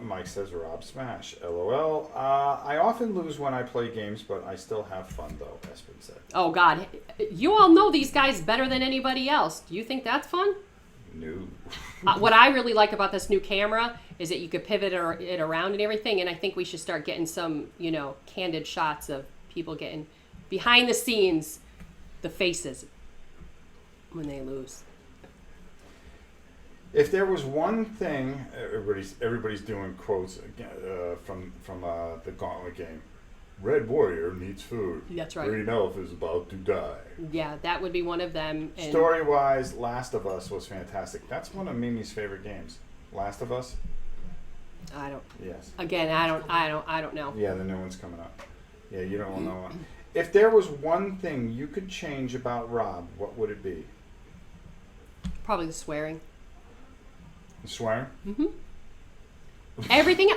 Speaker 1: Mike says Rob Smash. LOL. I often lose when I play games, but I still have fun though, Espen said.
Speaker 2: Oh God, you all know these guys better than anybody else. Do you think that's fun?
Speaker 1: No.
Speaker 2: What I really like about this new camera is that you could pivot it around and everything, and I think we should start getting some, candid shots of people getting behind the scenes, the faces when they lose.
Speaker 1: If there was one thing, everybody's doing quotes from the Gauntlet game. Red Warrior needs food.
Speaker 2: That's right.
Speaker 1: Green Elf is about to die.
Speaker 2: Yeah, that would be one of them. And
Speaker 1: Story-wise, Last of Us was fantastic. That's one of Mimi's favorite games. Last of Us.
Speaker 2: I don't.
Speaker 1: Yes.
Speaker 2: Again, I don't know.
Speaker 1: Yeah, the new one's coming up. Yeah, you don't know one. If there was one thing you could change about Rob, what would it be?
Speaker 2: Probably the swearing.
Speaker 1: Swearing?
Speaker 2: Mm-hmm. Everything,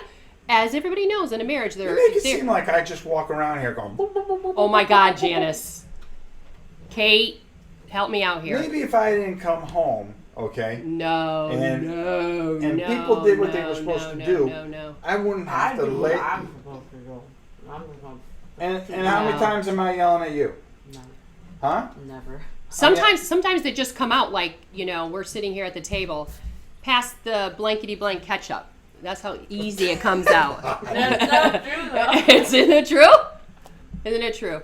Speaker 2: as everybody knows, in a marriage,
Speaker 1: You make it seem like I just walk around here going. Boop, boop, boop, boop,
Speaker 2: Oh my God, Janice. Kate, help me out here.
Speaker 1: Maybe if I didn't come home, okay,
Speaker 2: No,
Speaker 1: And-
Speaker 2: no,
Speaker 1: and
Speaker 2: no,
Speaker 1: people did what
Speaker 2: no,
Speaker 1: they were supposed to
Speaker 2: no,
Speaker 1: do.
Speaker 2: No.
Speaker 1: I wouldn't have to lay.
Speaker 3: I'm supposed to go. I'm supposed
Speaker 1: And how many times am I yelling at you?
Speaker 3: No,
Speaker 1: Huh?
Speaker 3: never.
Speaker 2: Sometimes they just come out like, we're sitting here at the table, past the blankety blank ketchup. That's how easy it comes out.
Speaker 3: That's not true though.
Speaker 2: Isn't it true? Isn't it true?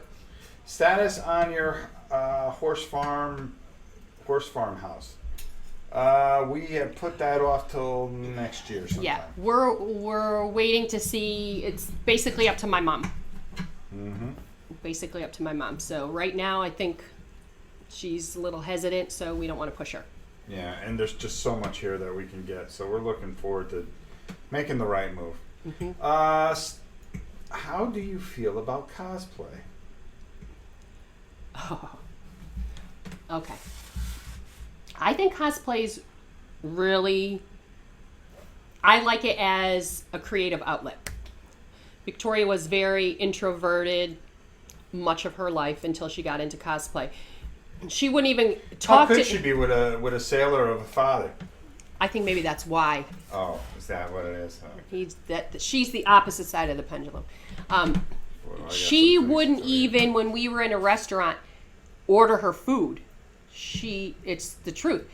Speaker 1: Status on your horse farm house. We have put that off till next year sometime.
Speaker 2: Yeah, we're waiting to see. It's basically up to my mom.
Speaker 1: Mm-hmm.
Speaker 2: Basically up to my mom. So right now, I think she's a little hesitant, so we don't want to push her.
Speaker 1: Yeah, and there's just so much here that we can get, so we're looking forward to making the right move.
Speaker 2: Mm-hmm.
Speaker 1: How do you feel about cosplay?
Speaker 2: Oh. Okay. I think cosplay's really, I like it as a creative outlet. Victoria was very introverted much of her life until she got into cosplay. She wouldn't even
Speaker 1: How
Speaker 2: talk
Speaker 1: could
Speaker 2: to.
Speaker 1: she be with a sailor of a father?
Speaker 2: I think maybe that's why.
Speaker 1: Oh, is that what it is?
Speaker 2: She's the opposite side of the pendulum.
Speaker 1: Well, I got
Speaker 2: She
Speaker 1: some things
Speaker 2: wouldn't
Speaker 1: to read.
Speaker 2: even, when we were in a restaurant, order her food. It's the truth.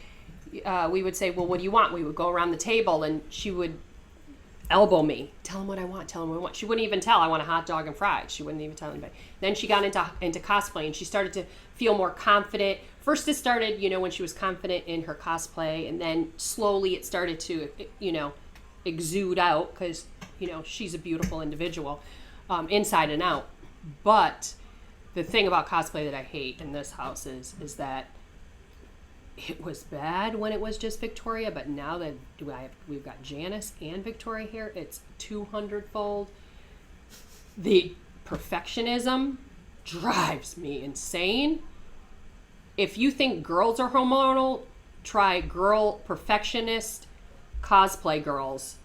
Speaker 2: We would say, well, what do you want? We would go around the table and she would elbow me. Tell him what I want. Tell him what I want. She wouldn't even tell. I want a hot dog and fries. She wouldn't even tell anybody. Then she got into cosplay and she started to feel more confident. First it started, when she was confident in her cosplay, and then slowly it started to, exude out because, she's a beautiful individual inside and out. But the thing about cosplay that I hate in this house is that it was bad when it was just Victoria, but now that we've got Janice and Victoria here, it's 200-fold. The perfectionism drives me insane. If you think girls are hormonal, try girl perfectionist cosplay girls.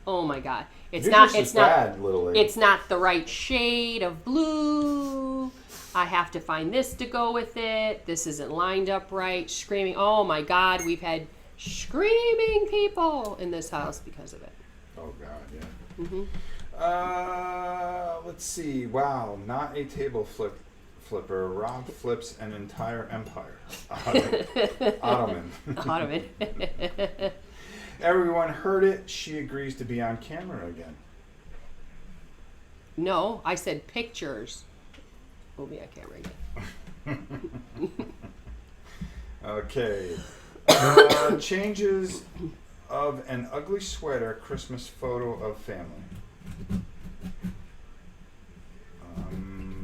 Speaker 2: Oh my God. It's
Speaker 1: You're
Speaker 2: not
Speaker 1: just as
Speaker 2: it's not
Speaker 1: bad, little lady.
Speaker 2: it's not the right shade of blue. I have to find this to go with it. This isn't lined up right. Screaming. Oh my God, we've had screaming people in this house because of it.
Speaker 1: Oh God, yeah.
Speaker 2: Mm-hmm.
Speaker 1: Let's see. Wow, not a table flipper. Rob flips an entire empire. Ottoman.
Speaker 2: Ottoman.
Speaker 1: Everyone heard it. She agrees to be on camera again.
Speaker 2: No, I said pictures. We'll be on camera again.
Speaker 1: Okay. Changes of an ugly sweater Christmas photo of family.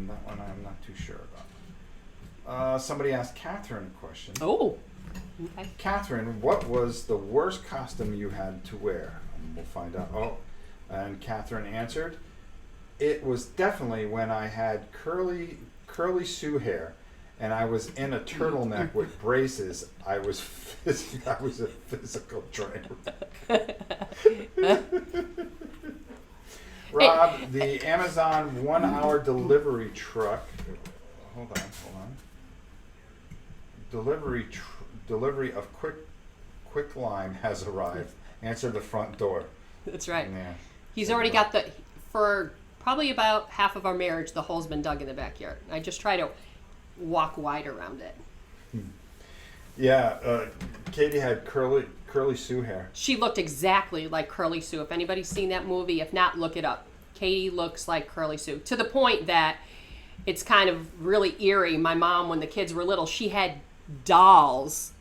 Speaker 1: That one I'm not too sure about. Somebody asked Catherine a question.
Speaker 2: Oh. Okay.
Speaker 1: Catherine, what was the worst costume you had to wear? We'll find out. Oh, and Catherine answered, it was definitely when I had curly Sue hair, and I was in a turtleneck with braces. I was a physical trainer. Rob, the Amazon 1 hour delivery truck. Hold on. Delivery of quick line has arrived. Answer the front door.
Speaker 2: That's right.
Speaker 1: Yeah.
Speaker 2: He's already got for probably about half of our marriage, the hole's been dug in the backyard. I just try to walk wide around it.
Speaker 1: Yeah, Katie had curly Sue hair.
Speaker 2: She looked exactly like Curly Sue. If anybody's seen that movie, if not, look it up. Katie looks like Curly Sue, to the point that it's kind of really eerie. My mom, when the kids were little, she had dolls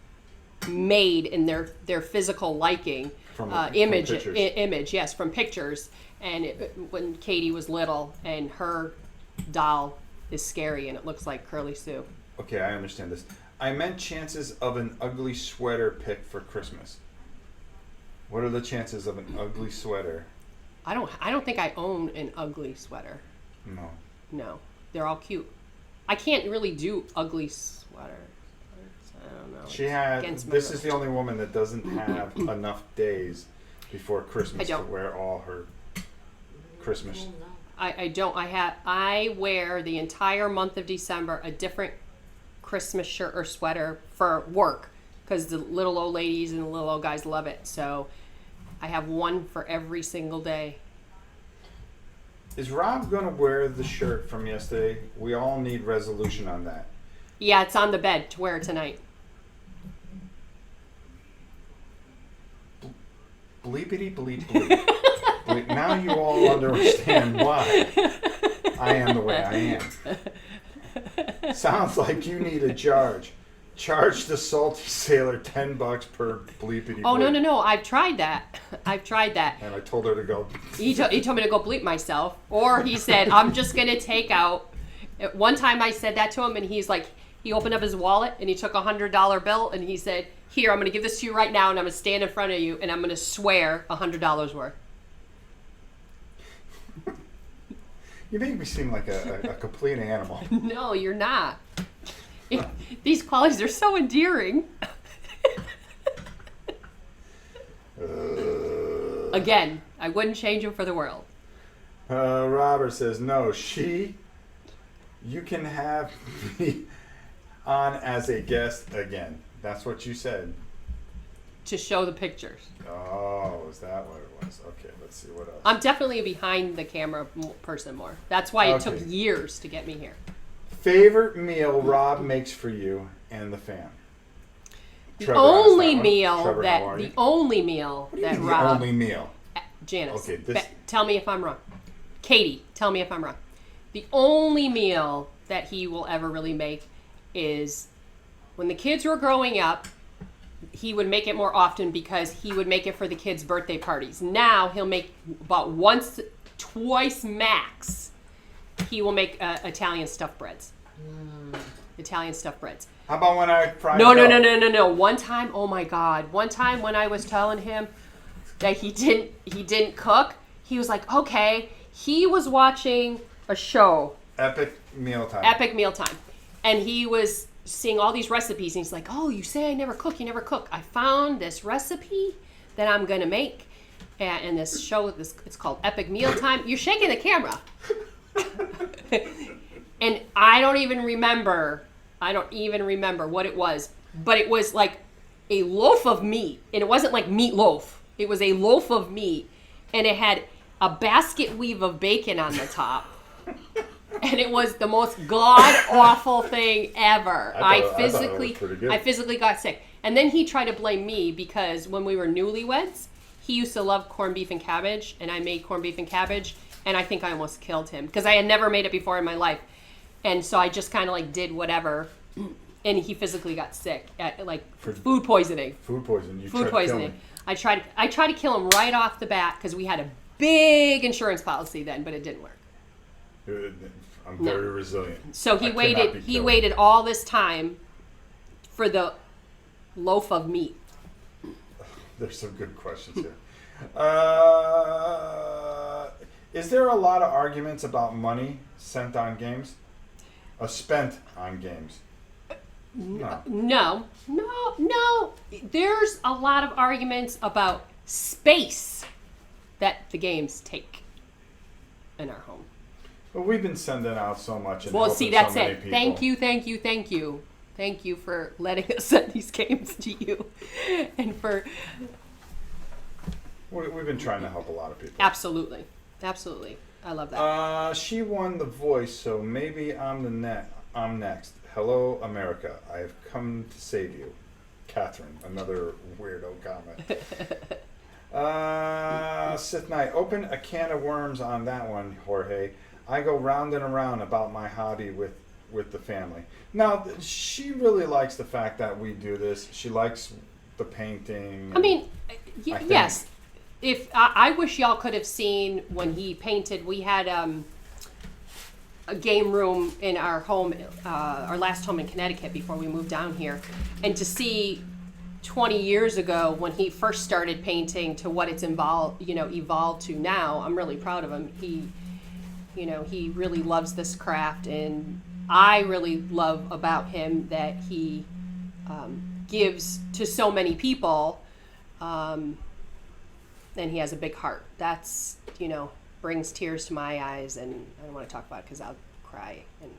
Speaker 2: made in their physical liking,
Speaker 1: From
Speaker 2: image,
Speaker 1: pictures.
Speaker 2: yes, from pictures. And when Katie was little, and her doll is scary, and it looks like Curly Sue.
Speaker 1: Okay, I understand this. I meant chances of an ugly sweater pick for Christmas. What are the chances of an ugly sweater?
Speaker 2: I don't think I own an ugly sweater. No, they're all cute. I can't really do ugly sweaters. I don't know.
Speaker 1: She had.
Speaker 2: Against my
Speaker 1: This is the
Speaker 2: religion.
Speaker 1: only woman that doesn't have enough days before Christmas
Speaker 2: I
Speaker 1: to
Speaker 2: don't.
Speaker 1: wear all her Christmas.
Speaker 2: I don't. I wear the entire month of December a different Christmas shirt or sweater for work, because the little old ladies and the little old guys love it. So I have one for every single day.
Speaker 1: Is Rob gonna wear the shirt from yesterday? We all need resolution on that.
Speaker 2: Yeah, it's on the bed to wear tonight.
Speaker 1: Bleepity bleep bleep. Bleep. Now you all understand why I am the way I am. Sounds like you need a charge. Charge the salty sailor $10 per bleepity bleep.
Speaker 2: Oh no! I've tried that.
Speaker 1: And I told her to go.
Speaker 2: He told me to go bleep myself, or he said I'm just gonna take out. At one time I said that to him, and he's like, he opened up his wallet and he took $100 bill and he said, "Here, I'm gonna give this to you right now, and I'm gonna stand in front of you, and I'm gonna swear $100 worth."
Speaker 1: You make me seem like a complete animal.
Speaker 2: No, you're not. These qualities are so endearing. Again, I wouldn't change him for the world.
Speaker 1: Robert says, no, you can have me. on as a guest again. That's what you said.
Speaker 2: To show the pictures.
Speaker 1: Oh, is that what it was? Okay, let's see what else.
Speaker 2: I'm definitely a behind the camera person more. That's why it took
Speaker 1: Okay.
Speaker 2: years to get me here.
Speaker 1: Favorite meal Rob makes for you and the fam?
Speaker 2: The
Speaker 1: Trevor asked
Speaker 2: only
Speaker 1: that one.
Speaker 2: meal
Speaker 1: Trevor,
Speaker 2: that
Speaker 1: how are you?
Speaker 2: the only meal
Speaker 1: What do you
Speaker 2: that
Speaker 1: mean
Speaker 2: Rob
Speaker 1: the only meal?
Speaker 2: Janice,
Speaker 1: Okay, this-
Speaker 2: tell me if I'm wrong. Katie, tell me if I'm wrong. The only meal that he will ever really make is when the kids were growing up, he would make it more often because he would make it for the kids' birthday parties. Now he'll make about once, twice max. He will make Italian stuffed breads. Italian stuffed breads.
Speaker 1: How about when I fried
Speaker 2: No.
Speaker 1: dough?
Speaker 2: One time, oh my God. One time when I was telling him that he didn't cook, he was like, okay. He was watching a show,
Speaker 1: Epic mealtime.
Speaker 2: Epic Mealtime, and he was seeing all these recipes, and he's like, oh, you say I never cook, you never cook. I found this recipe that I'm gonna make, and this show, it's called Epic Mealtime. You're shaking the camera. And I don't even remember what it was, but it was like a loaf of meat, and it wasn't like meatloaf. It was a loaf of meat, and it had a basket weave of bacon on the top. And it was the most god awful thing ever.
Speaker 1: I thought it was pretty good.
Speaker 2: I physically got sick. And then he tried to blame me because when we were newlyweds, he used to love corned beef and cabbage, and I made corned beef and cabbage, and I think I almost killed him because I had never made it before in my life. And so I just kind of like did whatever, and he physically got sick, like food poisoning.
Speaker 1: Food poisoning. You
Speaker 2: Food
Speaker 1: tried to kill
Speaker 2: poisoning.
Speaker 1: me.
Speaker 2: I tried to kill him right off the bat because we had a big insurance policy then, but it didn't work.
Speaker 1: I'm very resilient.
Speaker 2: So he
Speaker 1: I cannot be
Speaker 2: he
Speaker 1: killed.
Speaker 2: waited all this time for the loaf of meat.
Speaker 1: There's some good questions here. Is there a lot of arguments about money spent on games? Spent on games?
Speaker 2: No. There's a lot of arguments about space that the games take in our home.
Speaker 1: Well, we've been sending out so much. And
Speaker 2: Well,
Speaker 1: helping
Speaker 2: see, that's
Speaker 1: so many
Speaker 2: it.
Speaker 1: people.
Speaker 2: Thank you. Thank you for letting us send these games to you. And for...
Speaker 1: We've been trying to help a lot of people.
Speaker 2: Absolutely. I love that.
Speaker 1: She won The Voice, so maybe I'm next. Hello, America. I have come to save you. Catherine, another weirdo comment. Sith Knight, open a can of worms on that one, Jorge. I go round and around about my hobby with the family. Now, she really likes the fact that we do this. She likes the painting.
Speaker 2: I mean,
Speaker 1: I think-
Speaker 2: yes. If I wish y'all could have seen when he painted, we had a game room in our home, our last home in Connecticut before we moved down here, and to see 20 years ago when he first started painting to what it's evolved to now, I'm really proud of him. He really loves this craft, and I really love about him that he gives to so many people. And he has a big heart. That's, brings tears to my eyes, and I don't want to talk about it because I'll cry, and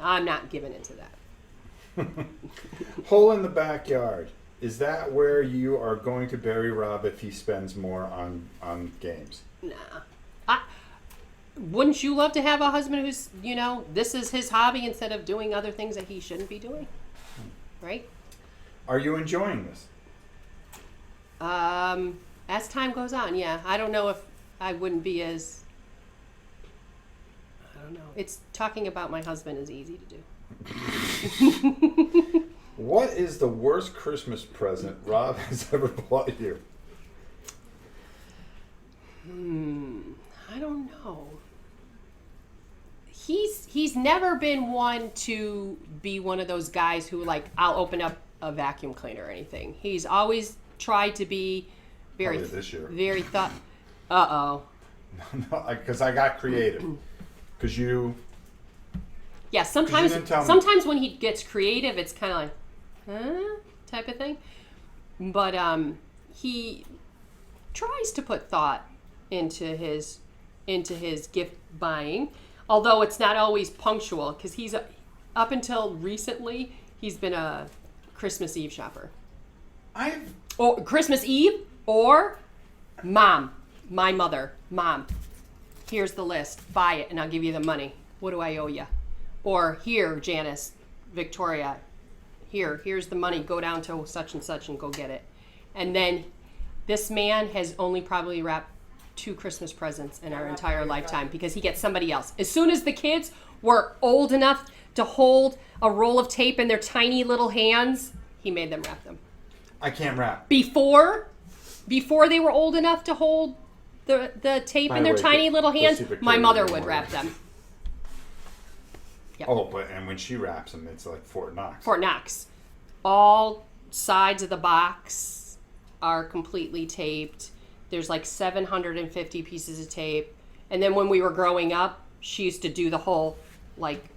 Speaker 2: I'm not giving into that.
Speaker 1: Hole in the backyard. Is that where you are going to bury Rob if he spends more on games?
Speaker 2: Nah. Wouldn't you love to have a husband who's, this is his hobby instead of doing other things that he shouldn't be doing? Right?
Speaker 1: Are you enjoying this?
Speaker 2: As time goes on, yeah. I don't know if I wouldn't be as... I don't know. It's talking about my husband is easy to do.
Speaker 1: What is the worst Christmas present Rob has ever bought you?
Speaker 2: I don't know. He's never been one to be one of those guys who I'll open up a vacuum cleaner or anything. He's always tried to be
Speaker 1: Probably this year.
Speaker 2: very thought. Uh-oh.
Speaker 1: No, because I got creative. Because you...
Speaker 2: Yeah, sometimes
Speaker 1: didn't tell me.
Speaker 2: sometimes when he gets creative, it's kind of like, huh? Type of thing. But he tries to put thought into his gift buying, although it's not always punctual. Because he's up until recently, He's been a Christmas Eve shopper.
Speaker 1: I've
Speaker 2: Or Christmas Eve or Mom, my mother, Mom, here's the list. Buy it and I'll give you the money. What do I owe you? Or here, Janice, Victoria, here's the money. Go down to such and such and go get it. And then this man has only probably wrapped 2 Christmas presents in our entire lifetime because he gets somebody else. As soon as the kids were old enough to hold a roll of tape in their tiny little hands, he made them wrap them.
Speaker 1: I can't rap.
Speaker 2: Before they were old enough to hold the tape
Speaker 1: By
Speaker 2: in
Speaker 1: the
Speaker 2: their
Speaker 1: way,
Speaker 2: tiny little
Speaker 1: the
Speaker 2: hands,
Speaker 1: secret
Speaker 2: my
Speaker 1: code
Speaker 2: mother
Speaker 1: is
Speaker 2: would
Speaker 1: more
Speaker 2: wrap
Speaker 1: than-
Speaker 2: them. Yep.
Speaker 1: Oh, and when she wraps them, it's like Fort Knox.
Speaker 2: Fort Knox. All sides of the box are completely taped. There's like 750 pieces of tape. And then when we were growing up, she used to do the whole like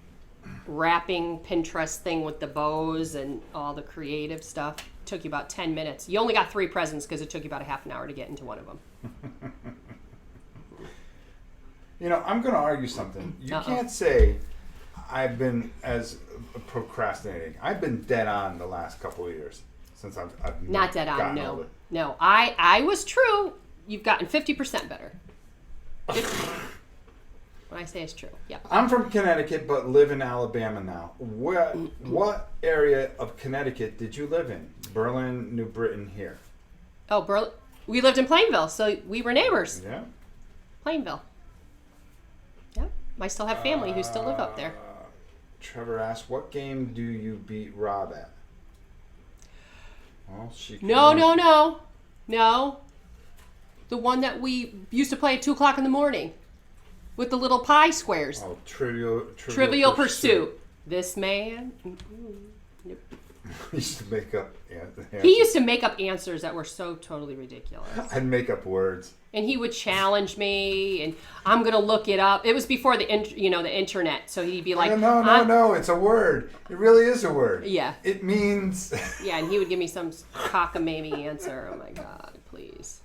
Speaker 2: wrapping Pinterest thing with the bows and all the creative stuff. Took you about 10 minutes. You only got 3 presents because it took you about a half an hour to get into one of them.
Speaker 1: You know, I'm going to argue something. You
Speaker 2: Uh-oh.
Speaker 1: can't say I've been as procrastinating. I've been dead on the last couple of years since I've
Speaker 2: Not dead on,
Speaker 1: gotten
Speaker 2: no.
Speaker 1: older.
Speaker 2: No, I was true. You've gotten 50% better. 50. When I say it's true, yeah.
Speaker 1: I'm from Connecticut, but live in Alabama now. What area of Connecticut did you live in? Berlin, New Britain, here.
Speaker 2: Oh, we lived in Plainville, so we were neighbors.
Speaker 1: Yeah.
Speaker 2: Plainville. Yep. I still have family who still live up there.
Speaker 1: Trevor asked, "What game do you beat Rob at?" Well, she.
Speaker 2: No. The one that we used to play at 2:00 in the morning with the little pie squares.
Speaker 1: Oh, Trivial
Speaker 2: Pursuit. This man. Nope.
Speaker 1: He used to make up.
Speaker 2: He used to make up answers that were so totally ridiculous.
Speaker 1: I'd make up words.
Speaker 2: And he would challenge me, and I'm gonna look it up. It was before the internet, so he'd be like,
Speaker 1: No, it's a word. It really is a word.
Speaker 2: Yeah.
Speaker 1: It means.
Speaker 2: Yeah, and he would give me some cockamamie answer. Oh my God, please.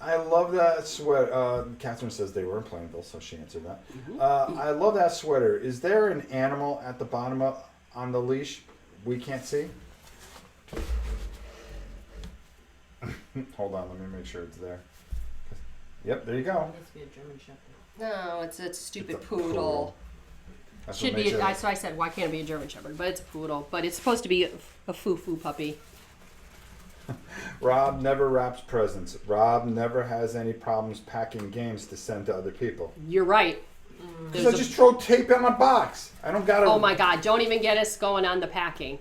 Speaker 1: I love that sweater. Catherine says they were in Plainville, so she answered that. I love that sweater. Is there an animal at the bottom on the leash we can't see? Hold on, let me make sure it's there. Yep, there you go.
Speaker 3: It needs to be a German Shepherd.
Speaker 2: No, it's a stupid
Speaker 1: It's a
Speaker 2: poodle.
Speaker 1: That's
Speaker 2: Should
Speaker 1: what
Speaker 2: be.
Speaker 1: makes it-
Speaker 2: So I said, why can't it be a German Shepherd? But it's a poodle. But it's supposed to be a foo-foo puppy.
Speaker 1: Rob never wraps presents. Rob never has any problems packing games to send to other people.
Speaker 2: You're right.
Speaker 1: Because I just throw tape in a box. I don't gotta.
Speaker 2: Oh my God! Don't even get us going on the packing.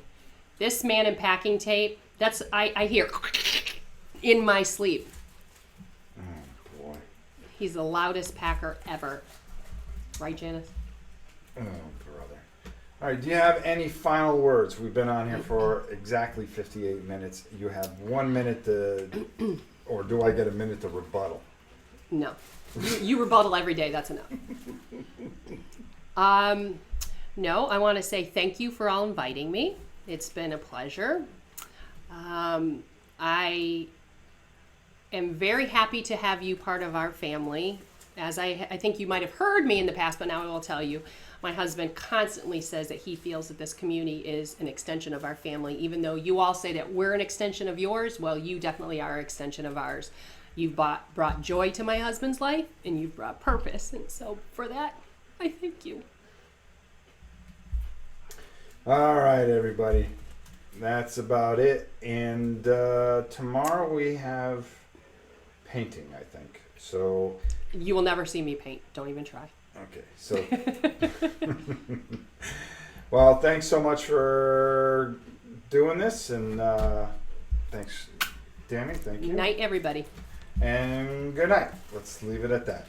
Speaker 2: This man in packing tape. That's I hear in my sleep.
Speaker 1: Oh boy.
Speaker 2: He's the loudest packer ever. Right, Janice?
Speaker 1: Oh brother. All right. Do you have any final words? We've been on here for exactly 58 minutes. You have 1 minute to, or do I get a minute to rebuttal?
Speaker 2: No. You rebuttal every day. That's enough. No, I want to say thank you for all inviting me. It's been a pleasure. I am very happy to have you part of our family. As I think you might have heard me in the past, but now I will tell you. My husband constantly says that he feels that this community is an extension of our family. Even though you all say that we're an extension of yours, well, you definitely are an extension of ours. You've brought joy to my husband's life, and you've brought purpose. And so for that, I thank you.
Speaker 1: All right, everybody. That's about it. And tomorrow we have painting, I think. So.
Speaker 2: You will never see me paint. Don't even try.
Speaker 1: Okay, so. Well, thanks so much for doing this, and thanks, Danny. Thank you.
Speaker 2: Night, everybody.
Speaker 1: And good night. Let's leave it at that.